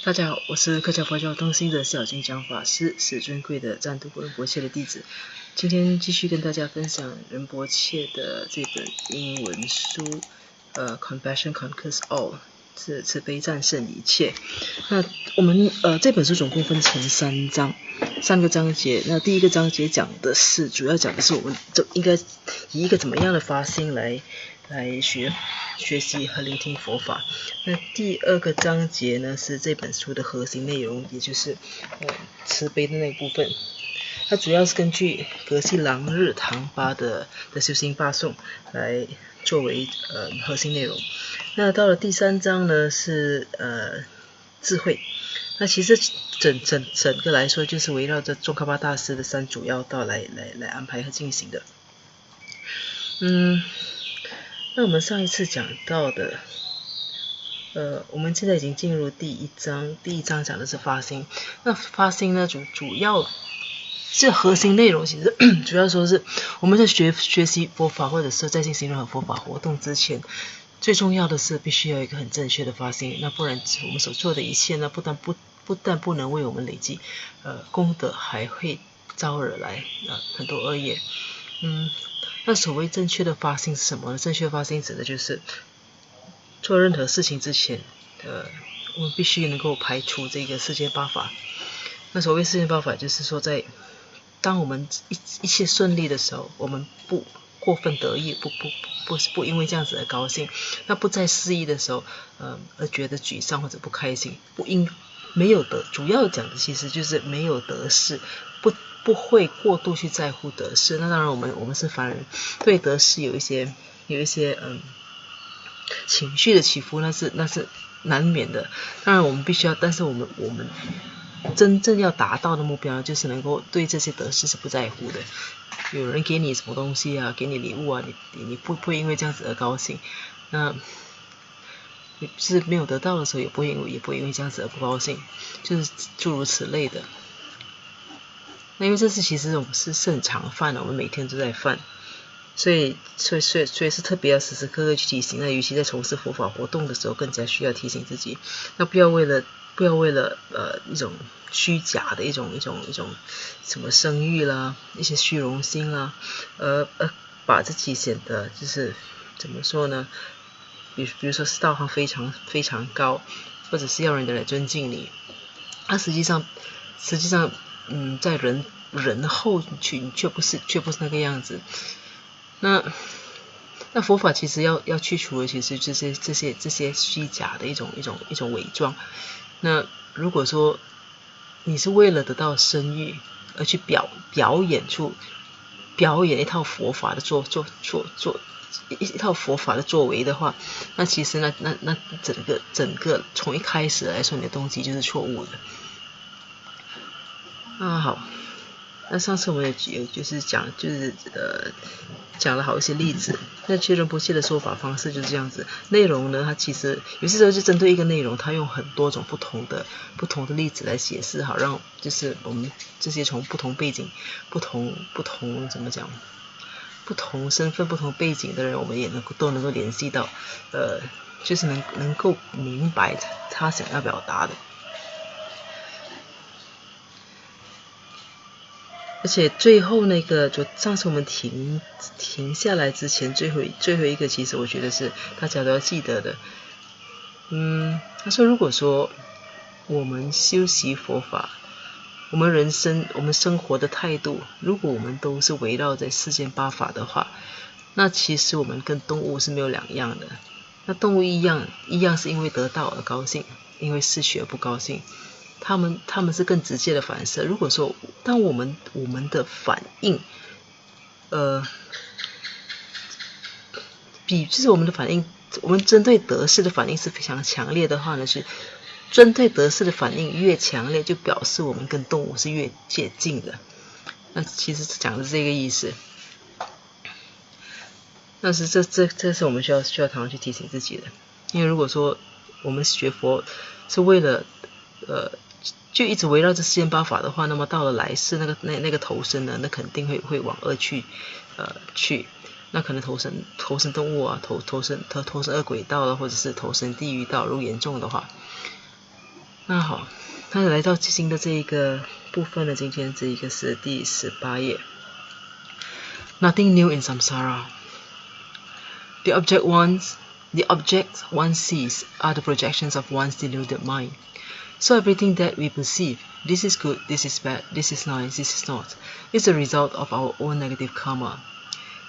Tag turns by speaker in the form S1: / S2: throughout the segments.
S1: 大家好，我是客家佛教中心的小金讲法师，是尊贵的赞都仁波切的弟子。今天继续跟大家分享仁波切的这本英文书，Compassion Conquers All， 是慈悲战胜一切。那我们这本书总共分成三个章节。那第一个章节主要讲的是我们应该以一个怎么样的发心来学习和聆听佛法。那第二个章节呢，是这本书的核心内容，也就是慈悲的那部分。它主要是根据格西朗日唐巴的修行八颂来作为核心内容。那到了第三章呢，是智慧。那其实整个来说，就是围绕着宗喀巴大师的三主要道来安排和进行的。那我们上一次讲到的，我们现在已经进入第一章。第一章讲的是发心。那发心呢，主要是核心内容，其实主要说是我们在学习佛法，或者是在进行任何佛法活动之前，最重要的是必须要有一个很正确的发心。那不然我们所做的一切呢，不但不能为我们累积功德，还会招惹来很多恶业。那所谓正确的发心是什么呢？正确的发心指的就是做任何事情之前，我们必须能够排除这个世间八法。那所谓世间八法，就是说当我们一切顺利的时候，我们不过分得意，不因为这样子而高兴；那不再失意的时候，而觉得沮丧或者不开心。主要讲的其实就是没有得失，不会过度去在乎得失。那当然我们是凡人，对得失有一些情绪的起伏，那是难免的。当然我们必须要，但是我们真正要达到的目标，就是能够对这些得失是不在乎的。有人给你什么东西啊，给你礼物啊，你不会因为这样子而高兴。那你是没有得到的时候，也不会因为这样子而不高兴，就是诸如此类的。那因为这是其实我们是很常犯的，我们每天都在犯，所以是特别要时时刻刻去提醒。那尤其在从事佛法活动的时候，更加需要提醒自己。那不要为了一种虚假的一种什么声誉啦，一些虚荣心啦，把自己显得就是怎么说呢？比如说是道行非常非常高，或者是要人来尊敬你。那实际上在人后群却不是那个样子。那佛法其实要去除的，其实就是这些虚假的一种伪装。那如果说你是为了得到声誉而去表演一套佛法的一套佛法的作为的话，那其实那整个从一开始来说，你的动机就是错误的。好，那上次我们也就是讲了好一些例子。那其实仁波切的说法方式就是这样子。内容呢，它其实有些时候就针对一个内容，它用很多种不同的例子来解释，好让就是我们这些从不同背景、不同怎么讲，不同身份、不同背景的人，我们也都能够联系到，就是能够明白他想要表达的。而且最后那个，就上次我们停下来之前，最后一个，其实我觉得是大家都要记得的。他说，如果说我们修习佛法，我们生活的态度，如果我们都是围绕在世间八法的话，那其实我们跟动物是没有两样的。那动物一样是因为得到而高兴，因为失去而不高兴。他们是更直接的反射。如果说当我们的反应，就是我们的反应，我们针对得失的反应是非常强烈的话呢，是针对得失的反应越强烈，就表示我们跟动物是越接近的。那其实讲的是这个意思。但是这是我们需要常常去提醒自己的。因为如果说我们学佛是为了就一直围绕着世间八法的话，那么到了来世那个投生呢，那肯定会往恶去。那可能投生动物啊，投生恶鬼道了，或者是投生地狱道，如果严重的话。那这个时候我们就必须要那好，那来到新的这一个部分呢，今天这一个是第18页。Nothing new in samsara. The objects one sees are the projections of one's deluded mind. So everything that we perceive, this is good, this is bad, this is nice, this is not, is a result of our own negative karma.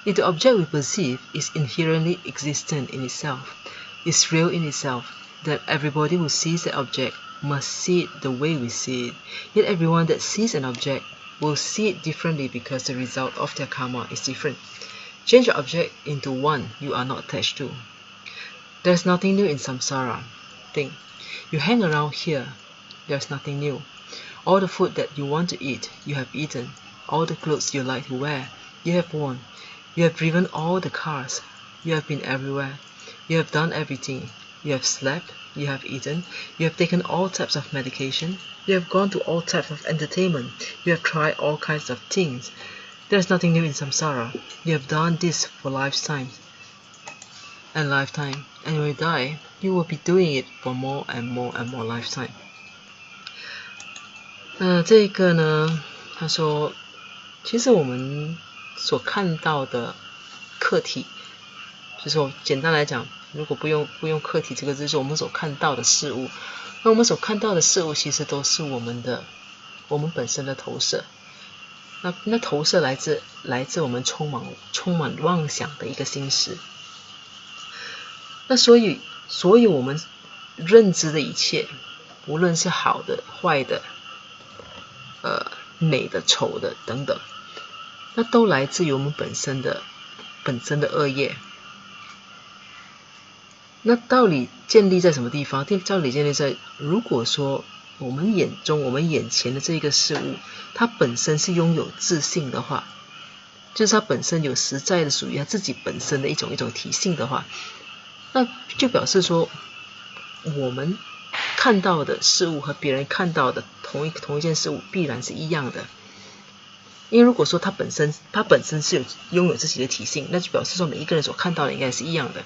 S1: If the object we perceive is inherently existent in itself, is real in itself, then everybody who sees that object must see it the way we see it. Yet everyone that sees an object will see it differently because the result of their karma is different. Change your object into one you are not attached to. There's nothing new in samsara. Think. You hang around here, there's nothing new. All the food that you want to eat, you have eaten. All the clothes you like to wear, you have worn. You have driven all the cars. You have been everywhere. You have done everything. You have slept. You have eaten. You have taken all types of medication. You have gone to all types of entertainment. You have tried all kinds of things. There is nothing new in samsara. You have done this for lifetime. And when you die, you will be doing it for more and more and more lifetime. 这个呢，他说，其实我们所看到的客体，就是我简单来讲，如果不用客体这个字，就是我们所看到的事物。那我们所看到的事物，其实都是我们本身的投射。那投射来自我们充满妄想的一个心识。那所以我们认知的一切，无论是好的、坏的、美的、丑的等等，那都来自于我们本身的恶业。那道理建立在什么地方？道理建立在，如果说我们眼前的这个事物，它本身是拥有自性的话，就是它本身有实在的属于它自己本身的一种体性的话，那就表示说，我们看到的事物和别人看到的同一件事物必然是一样的。因为如果说它本身是拥有自己的体性，那就表示说每一个人所看到的应该是一样的。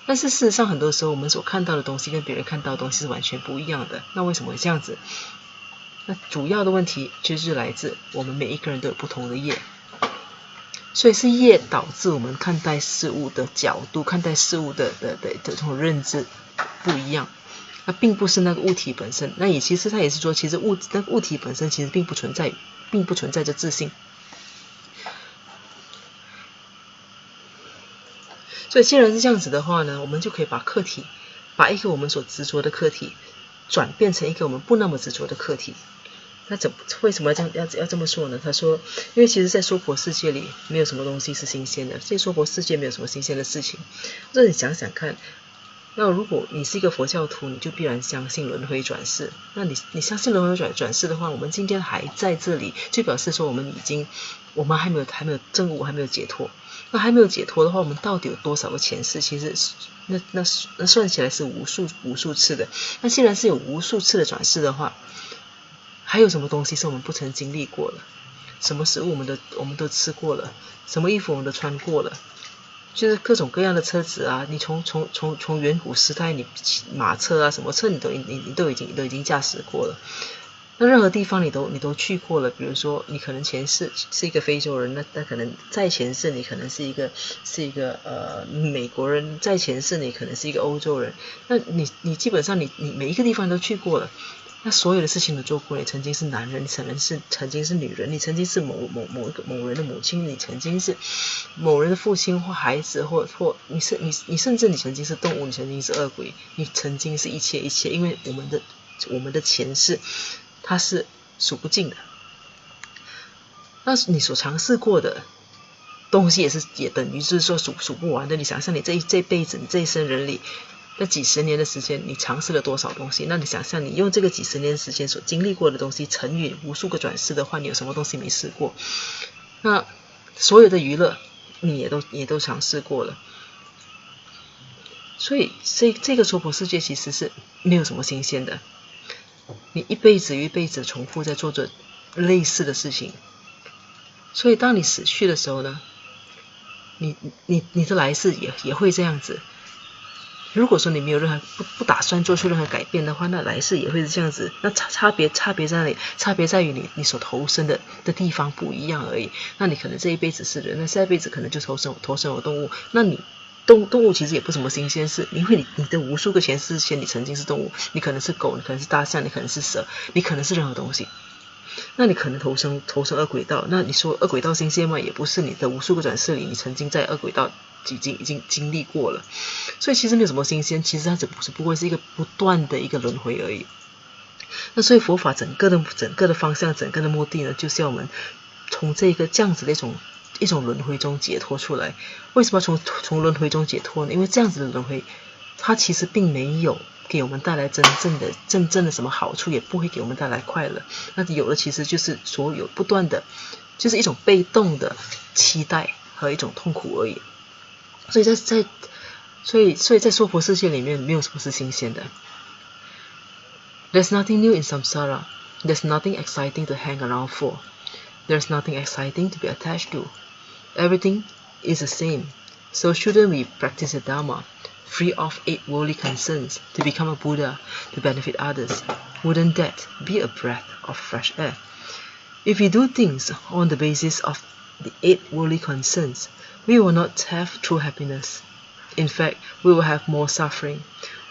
S1: 但是事实上，很多时候我们所看到的东西跟别人看到的东西是完全不一样的。那为什么会这样子？那主要的问题就是来自我们每一个人都有不同的业，所以是业导致我们看待事物的角度、看待事物的这种认知不一样。那并不是那个物体本身。那其实他也是说，其实那个物体本身其实并不存在着自性。所以既然是这样子的话呢，我们就可以把一个我们所执着的课题转变成一个我们不那么执着的课题。那为什么要这么说呢？他说，因为其实在娑婆世界里没有什么东西是新鲜的，在娑婆世界没有什么新鲜的事情。那你想想看，那如果你是一个佛教徒，你就必然相信轮回转世。那你相信轮回转世的话，我们今天还在这里，就表示说我们还没有证悟，还没有解脱。那还没有解脱的话，我们到底有多少个前世？其实那算起来是无数次的。那既然是有无数次的转世的话，还有什么东西是我们不曾经历过的？什么食物我们都吃过了，什么衣服我们都穿过了，就是各种各样的车子啊，你从远古时代，你马车啊，什么车你都已经驾驶过了。那任何地方你都去过了，比如说你可能前世是一个非洲人，那可能在前世你可能是一个美国人，在前世你可能是一个欧洲人。那你基本上你每一个地方都去过了，那所有的事情都做过。你曾经是男人，你曾经是女人，你曾经是某人的母亲，你曾经是某人的父亲或孩子，或你甚至你曾经是动物，你曾经是恶鬼，你曾经是一切，因为我们的前世它是数不尽的。那你所尝试过的东西也等于是说数不完的。你想象你这辈子，你这一生人里那几十年的时间，你尝试了多少东西？那你想象你用这个几十年的时间所经历过的东西乘以无数个转世的话，你有什么东西没试过？那所有的娱乐你也都尝试过了。所以这个娑婆世界其实是没有什么新鲜的。你一辈子重复在做着类似的事情。所以当你死去的时候呢，你的来世也会这样子。如果说你没有任何不打算做出任何改变的话，那来世也会是这样子。那差别在哪里？差别在于你所投生的地方不一样而已。那你可能这一辈子是人，那下一辈子可能就投生为动物。那你动物其实也不是什么新鲜事，因为你的无数个前世之前你曾经是动物，你可能是狗，你可能是大象，你可能是蛇，你可能是任何东西。那你可能投生恶鬼道，那你说恶鬼道新鲜吗？也不是，你的无数个转世里，你曾经在恶鬼道已经经历过了，所以其实没有什么新鲜，其实它只不过是一个不断的一个轮回而已。那所以佛法整个的方向，整个的目的呢，就是要我们从这样子的一种轮回中解脱出来。为什么从轮回中解脱呢？因为这样子的轮回，它其实并没有给我们带来真正的什么好处，也不会给我们带来快乐。那有的其实就是所有不断的，就是一种被动的期待和一种痛苦而已。所以在娑婆世界里面，没有什么是新鲜的。There's nothing new in samsara. There's nothing exciting to hang around for. There's nothing exciting to be attached to. Everything is the same. So shouldn't we practice the Dharma, free of 8 worldly concerns, to become a Buddha, to benefit others? Wouldn't that be a breath of fresh air? If we do things on the basis of the 8 worldly concerns, we will not have true happiness. In fact, we will have more suffering.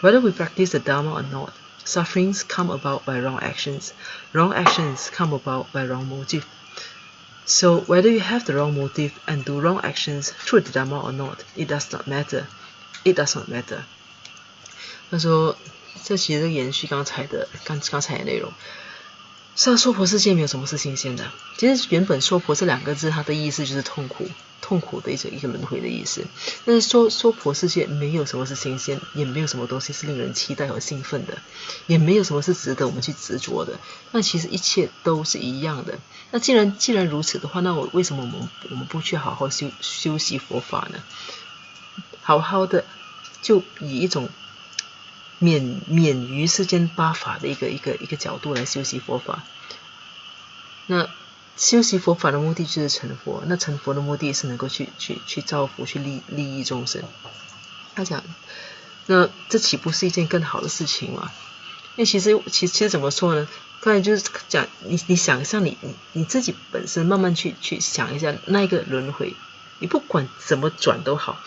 S1: Whether we practice the Dharma or not, sufferings come about by wrong actions. Wrong actions come about by wrong motive. So whether you have the wrong motive and do wrong actions through the Dharma or not, it does not matter. It does not matter. 他说，这其实延续刚才的内容。是啊，娑婆世界没有什么是新鲜的。其实原本娑婆这2个字，它的意思就是痛苦的一个轮回的意思。但是娑婆世界没有什么是新鲜，也没有什么东西是令人期待和兴奋的，也没有什么是值得我们去执着的。那其实一切都是一样的。那既然如此的话，那为什么我们不去好好修习佛法呢？好好的就以一种免于世间八法的一个角度来修习佛法。那修习佛法的目的就是成佛，那成佛的目的是能够去造福，去利益众生。他讲，那这岂不是一件更好的事情吗？因为其实怎么说呢？刚才就是讲你想象你自己本身慢慢去想一下那一个轮回，你不管怎么转都好，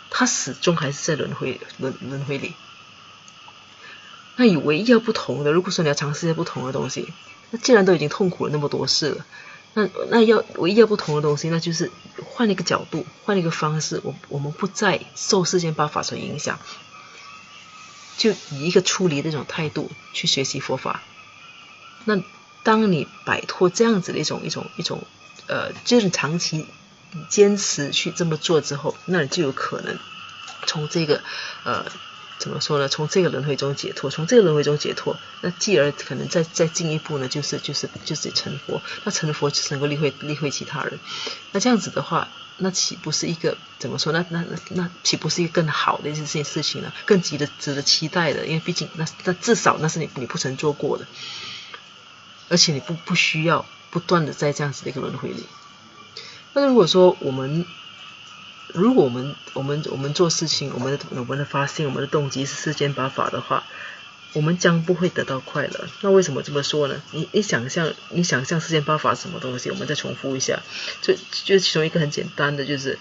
S1: 它始终还是在轮回里。那你唯一要不同的，如果说你要尝试一些不同的东西，那既然都已经痛苦了那么多事了，那唯一要不同的东西，那就是换一个角度，换一个方式，我们不再受世间八法所影响，就以一个出离的这种态度去学习佛法。那当你摆脱这样子的一种就是长期坚持去这么做之后，那你就有可能从这个怎么说呢？从这个轮回中解脱，那继而可能再进一步呢，就是成佛。那成佛就是能够利会其他人。那这样子的话，那岂不是一个怎么说？那岂不是一个更好的一件事情呢？更值得期待的，因为毕竟那至少那是你不曾做过的，而且你不需要不断的在这样子的一个轮回里。那如果说我们做事情，我们的发心，我们的动机是世间八法的话，我们将不会得到快乐。那为什么这么说呢？你想象世间八法是什么东西？我们再重复一下，就其中一个很简单的，就是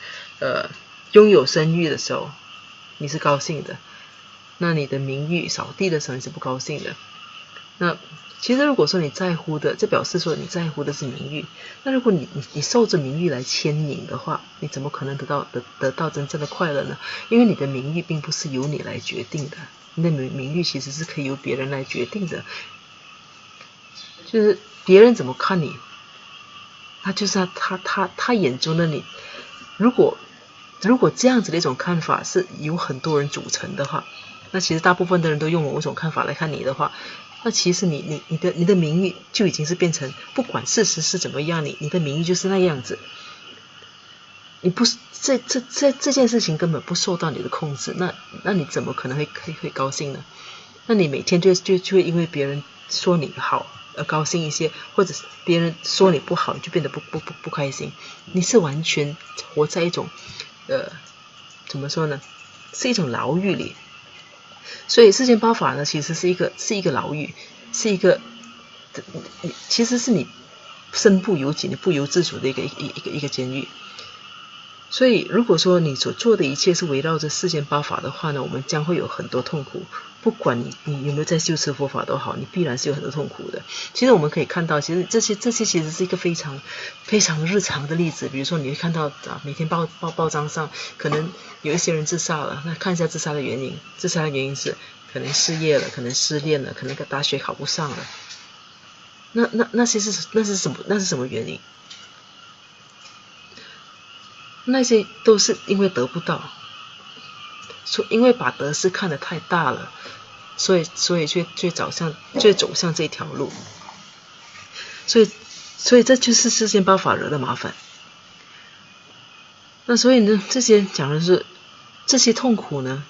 S1: 拥有声誉的时候你是高兴的，那你的名誉扫地的时候你是不高兴的。那其实如果说你在乎的，这表示说你在乎的是名誉。那如果你受着名誉来牵引的话，你怎么可能得到真正的快乐呢？因为你的名誉并不是由你来决定的，你的名誉其实是可以由别人来决定的。就是别人怎么看你，那就是他眼中的你。如果这样子的一种看法是由很多人组成的话，那其实大部分的人都用某种看法来看你的话，那其实你的名誉就已经是变成，不管事实是怎么样，你的名誉就是那样子。你不是这件事情根本不受到你的控制，那你怎么可能会高兴呢？那你每天就会因为别人说你好而高兴一些，或者别人说你不好，你就变得不开心。你是完全活在一种怎么说呢？是一种牢狱里。所以世间八法呢，其实是一个牢狱，是一个其实是你身不由己、你不由自主的一个监狱。所以如果说你所做的一切是围绕着世间八法的话呢，我们将会有很多痛苦。不管你有没有在修持佛法都好，你必然是有很多痛苦的。其实我们可以看到，其实这些其实是一个非常非常日常的例子。比如说你会看到每天报章上可能有一些人自杀了，那看一下自杀的原因，自杀的原因是可能失业了，可能失恋了，可能大学考不上了。那是什么原因？那些都是因为得不到，因为把得失看得太大了，所以却走向这条路，所以这就是世间八法惹的麻烦。那所以呢，这些讲的是这些痛苦呢，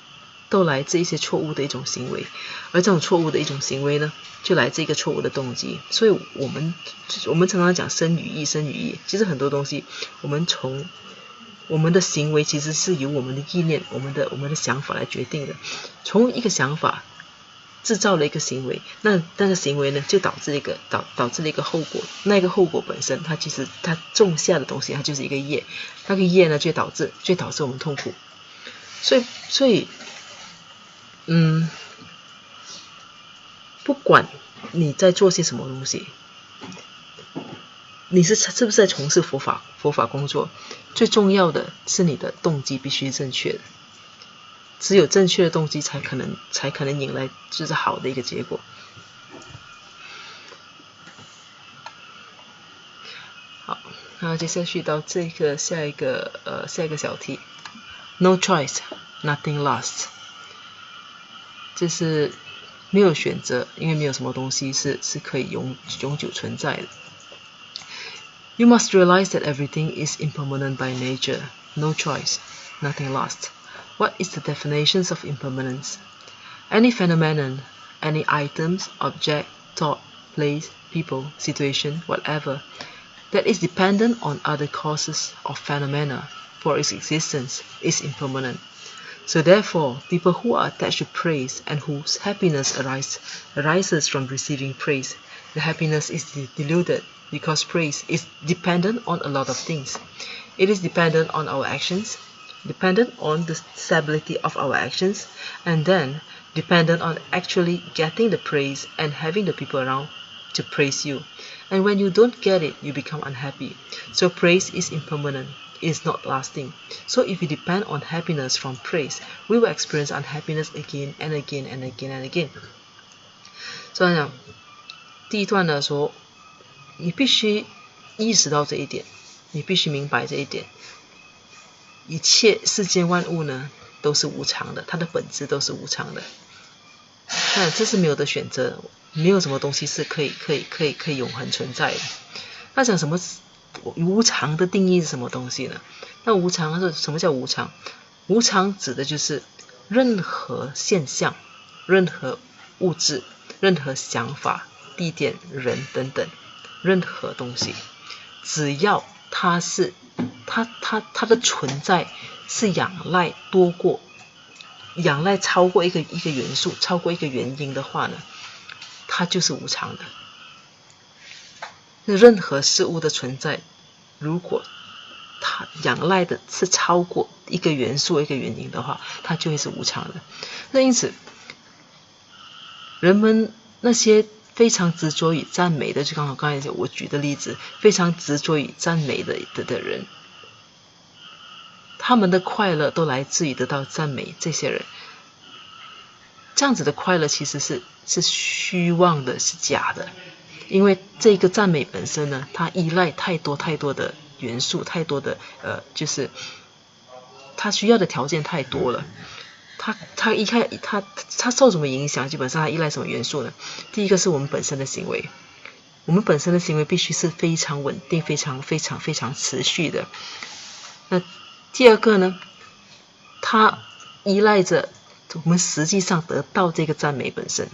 S1: 都来自一些错误的一种行为，而这种错误的一种行为呢，就来自一个错误的动机。所以我们常常讲身语意，身语意，其实很多东西我们的行为其实是由我们的意念、我们的想法来决定的。从一个想法制造了一个行为，那个行为呢，就导致了一个后果。那个后果本身，它其实它种下的东西，它就是一个业。那个业呢，就导致我们痛苦。所以，不管你在做些什么东西，你是不是在从事佛法工作？最重要的是你的动机必须正确的，只有正确的动机才可能引来就是好的一个结果。好，那接下去到这个下一个小题 ，No choice, nothing lasts， 就是没有选择，因为没有什么东西是可以永久存在的。You must realize that everything is impermanent by nature. No choice, nothing lasts. What is the definition of impermanence? Any phenomenon, any items, object, thought, place, people, situation, whatever, that is dependent on other causes or phenomena for its existence is impermanent. So therefore, people who are attached to praise and whose happiness arises from receiving praise, the happiness is deluded. Because praise is dependent on a lot of things. It is dependent on our actions, dependent on the stability of our actions, and then dependent on actually getting the praise and having the people around to praise you. And when you don't get it, you become unhappy. So praise is impermanent. It is not lasting. So if we depend on happiness from praise, we will experience unhappiness again and again and again and again. 所以讲，第一段呢说，你必须意识到这一点，你必须明白这一点。一切世间万物呢，都是无常的，它的本质都是无常的。那这是没有的选择，没有什么东西是可以永恒存在的。那讲什么无常的定义是什么东西呢？那无常是什么叫无常？无常指的就是任何现象、任何物质、任何想法、地点、人等等。任何东西，只要它的存在是仰赖超过一个元素，超过一个原因的话呢，它就是无常的。任何事物的存在，如果它仰赖的是超过一个元素、一个原因的话，它就会是无常的。那因此，人们那些非常执着于赞美的，就刚才我举的例子，非常执着于赞美的人，他们的快乐都来自于得到赞美。这些人这样子的快乐其实是虚妄的，是假的，因为这个赞美本身呢，它依赖太多的元素，太多的就是它需要的条件太多了。它受什么影响？基本上它依赖什么元素呢？第一个是我们本身的行为，我们本身的行为必须是非常稳定、非常持续的。那第二个呢，它依赖着我们实际上得到这个赞美本身。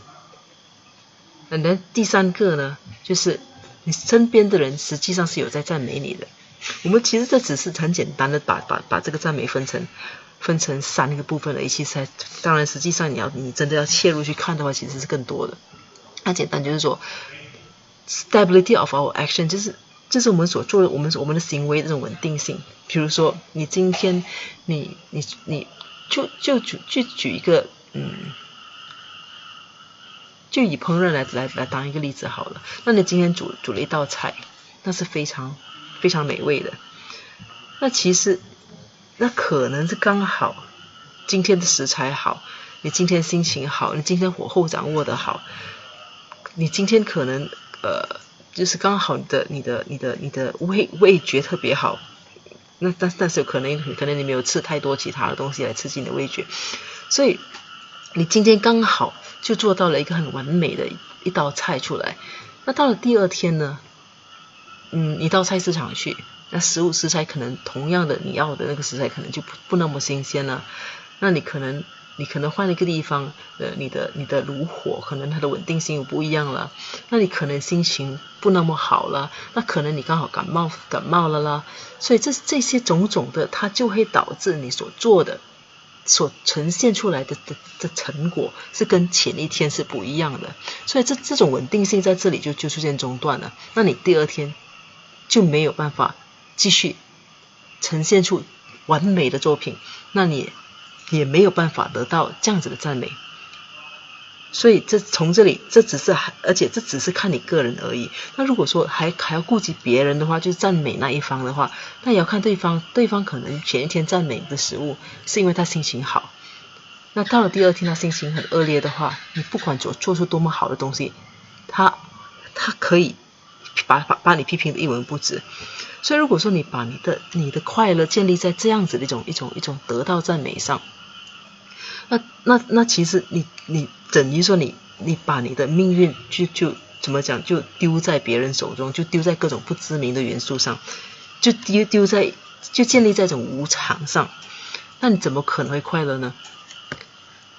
S1: 那第三个呢，就是你身边的人实际上是有在赞美你的。我们其实这只是很简单的把这个赞美分成分成3个部分的，其实当然实际上你真的要切入去看的话，其实是更多的。那简单就是说 ，stability of our action 就是我们所做的我们的行为的这种稳定性。比如说，你今天你就举一个就以烹饪来当一个例子好了。那你今天煮了一道菜，那是非常非常美味的。那其实那可能是刚好今天的食材好，你今天心情好，你今天火候掌握的好，你今天可能就是刚好你的味觉特别好。那但是可能你没有吃太多其他的东西来刺激你的味觉，所以你今天刚好就做到了一个很完美的一道菜出来。那到了第二天呢，你到菜市场去，那食材可能同样的你要的那个食材可能就不那么新鲜了。那你可能换了一个地方，你的炉火可能它的稳定性又不一样了。那你可能心情不那么好了，那可能你刚好感冒了啦。所以这些种种的，它就会导致你所做的所呈现出来的成果是跟前一天是不一样的。所以这种稳定性在这里就出现中断了。那你第二天就没有办法继续呈现出完美的作品，那你也没有办法得到这样子的赞美。所以从这里而且这只是看你个人而已。那如果说还要顾及别人的话，就是赞美那一方的话，那也要看对方可能前一天赞美的食物是因为他心情好，那到了第二天他心情很恶劣的话，你不管做出多么好的东西，他可以把你批评的一文不值。所以如果说你把你的快乐建立在这样子的一种得到赞美上，那其实你等于说你把你的命运就怎么讲，就丢在别人手中，就丢在各种不知名的元素上，就建立在这种无常上，那你怎么可能会快乐呢？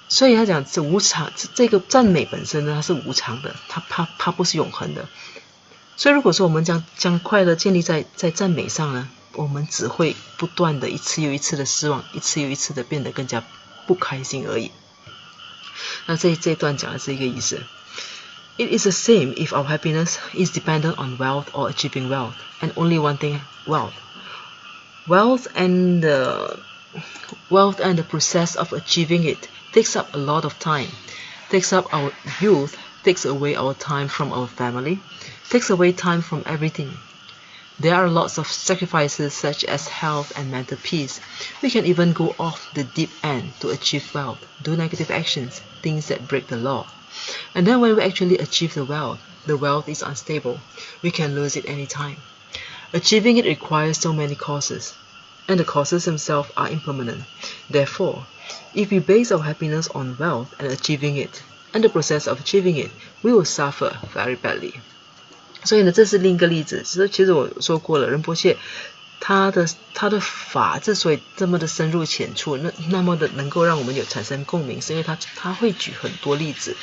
S1: 所以他讲这无常，这个赞美本身呢，它是无常的，它不是永恒的。所以如果说我们将快乐建立在赞美上呢，我们只会不断的一次又一次的失望，一次又一次的变得更加不开心而已。那这一段讲的是一个意思。It is the same if our happiness is dependent on wealth or achieving wealth, and only one thing, wealth. Wealth and the process of achieving it takes up a lot of time, takes up our youth, takes away our time from our family, takes away time from everything. There are lots of sacrifices such as health and mental peace. We can even go off the deep end to achieve wealth, do negative actions, things that break the law. And then when we actually achieve the wealth is unstable. We can lose it any time. Achieving it requires so many causes, and the causes themselves are impermanent. Therefore, if we base our happiness on wealth and achieving it, and the process of achieving it, we will suffer very badly. 所以呢，这是另一个例子。其实我说过了，仁波切他的法之所以这么的深入浅出，那么的能够让我们产生共鸣，是因为他会举很多例子。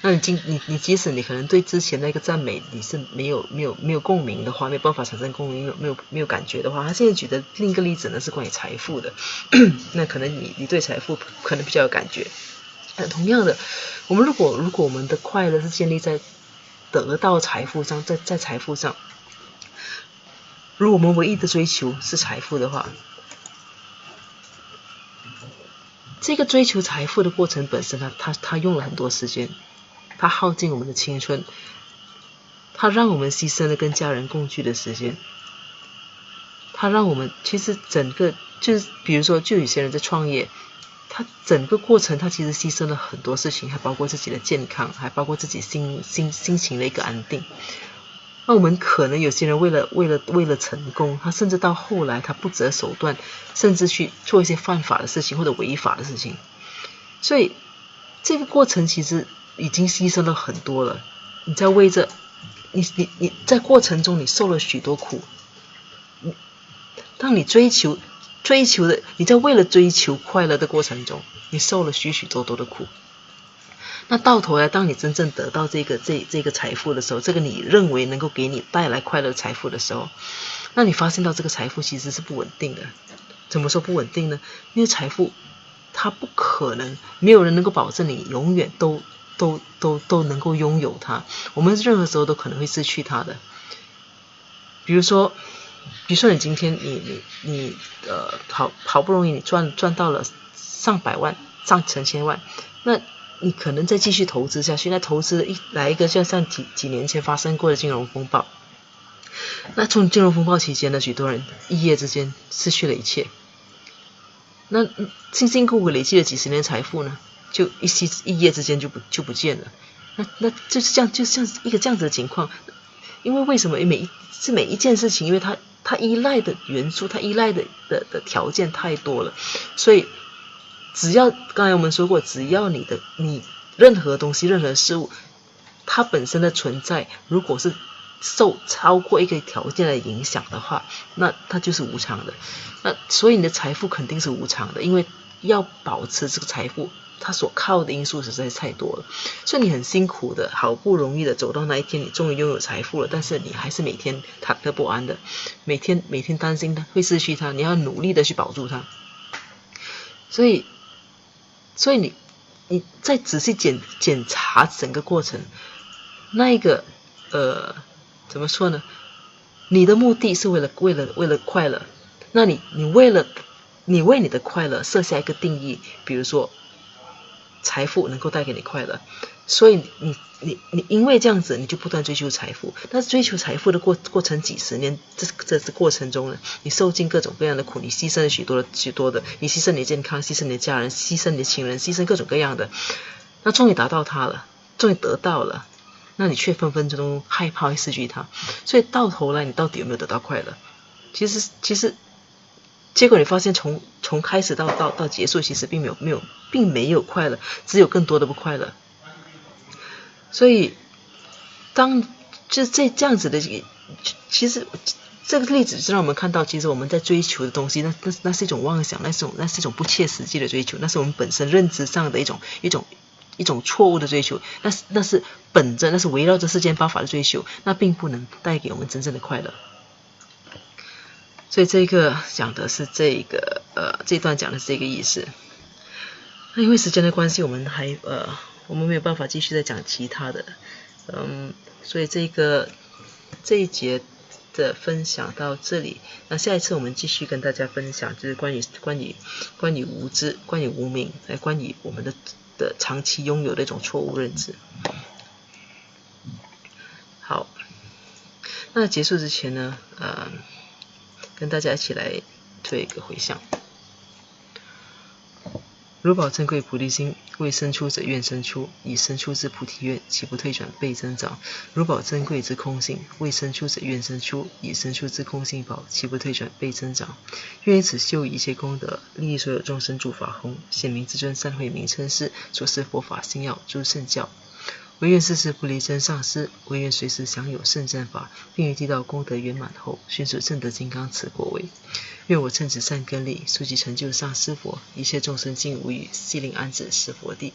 S1: 那你即使你可能对之前那个赞美你是没有共鸣的话，没有办法产生共鸣，没有感觉的话，他现在举的另一个例子呢是关于财富的。那可能你对财富可能比较有感觉。同样的，我们如果我们的快乐是建立在得到财富上，在财富上，如果我们唯一的追求是财富的话，这个追求财富的过程本身它用了很多时间，它耗尽我们的青春，它让我们牺牲了跟家人共聚的时间，它让我们其实整个就是比如说就有些人在创业，他整个过程他其实牺牲了很多事情，还包括自己的健康，还包括自己心情的一个安定。那我们可能有些人为了成功，他甚至到后来他不择手段，甚至去做一些犯法的事情或者违法的事情。所以这个过程其实已经牺牲了很多了。你在为着你在过程中你受了许多苦。当你追求的，你在为了追求快乐的过程中，你受了许多的苦。那到头来，当你真正得到这个财富的时候，这个你认为能够给你带来快乐财富的时候，那你发现到这个财富其实是不稳定的，怎么说不稳定呢？因为财富它不可能，没有人能够保证你永远都能够拥有它，我们任何时候都可能会失去它的。比如说你今天你好不容易你赚到了上百万上成千万，那你可能再继续投资下去，那投资来一个像几年前发生过的金融风暴，那从金融风暴期间呢，许多人一夜之间失去了一切，那辛辛苦苦累积了几十年财富呢，就一夜之间就不见了。那就是这样，就像一个这样子的情况。因为为什么每一件事情，因为它依赖的元素，它依赖的条件太多了，所以只要刚才我们说过，只要你任何东西任何事物，它本身的存在如果是受超过一个条件的影响的话，那它就是无常的。那所以你的财富肯定是无常的，因为要保持这个财富，它所靠的因素实在是太多了。所以你很辛苦的，好不容易的走到那一天，你终于拥有财富了，但是你还是每天忐忑不安的，每天担心它会失去它，你要努力的去保住它。所以你再仔细检查整个过程，那一个怎么说呢？你的目的是为了快乐，那你为你的快乐设下一个定义，比如说财富能够带给你快乐，所以你因为这样子，你就不断追求财富。但是追求财富的过程几十年，这过程中呢，你受尽各种各样的苦，你牺牲了许多的，你牺牲你的健康，牺牲你的家人，牺牲你的亲人，牺牲各种各样的，那终于达到它了，终于得到了，那你却分分钟害怕会失去它。所以到头来，你到底有没有得到快乐？其实结果你发现从开始到结束，其实并没有快乐，只有更多的不快乐。所以当就这样子的，其实这个例子是让我们看到，其实我们在追求的东西，那是一种妄想，那是一种不切实际的追求，那是我们本身认知上的一种错误的追求，那是那是围绕着世间八法的追求，那并不能带给我们真正的快乐。所以这个讲的是这一段讲的是这个意思。那因为时间的关系，我们没有办法继续再讲其他的，所以这一节的分享到这里。那下一次我们继续跟大家分享，就是关于无知，关于无明，关于我们的长期拥有的一种错误认知。好，那结束之前呢，跟大家一起来做一个回向。如宝珍贵菩提心，未生出者愿生出，已生出之菩提愿，岂不退转倍增长？如宝珍贵之空性，未生出者愿生出，已生出之空性宝，岂不退转倍增长？愿以此修一切功德，利益所有众生诸法空，显明至尊善慧名称是所示佛法心要诸圣教。唯愿世世不离真上师，唯愿随时享有圣正法，并于地道功德圆满后，迅速证得金刚持果位。愿我趁此善根力，速即成就上师佛，一切众生尽无语，悉令安置是佛地。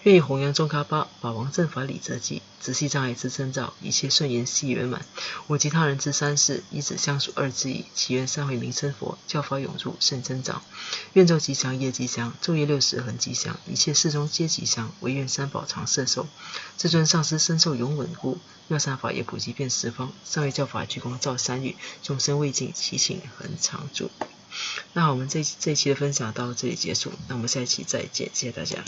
S1: 愿以弘扬宗喀巴，法王正法理则记，直系障碍之征兆，一切顺延悉圆满。我及他人之三世，一子相属二之一，祈愿善慧名称佛，教法永驻圣增长。愿昼吉祥，夜吉祥，昼夜60恒吉祥，一切事中皆吉祥。唯愿三宝常摄受，至尊上师身受永稳固，妙善法也普及遍十方，上位教法聚光照三域，众生未尽，其情恒常住。那我们这一期的分享到这里结束，那我们下一期再见，谢谢大家。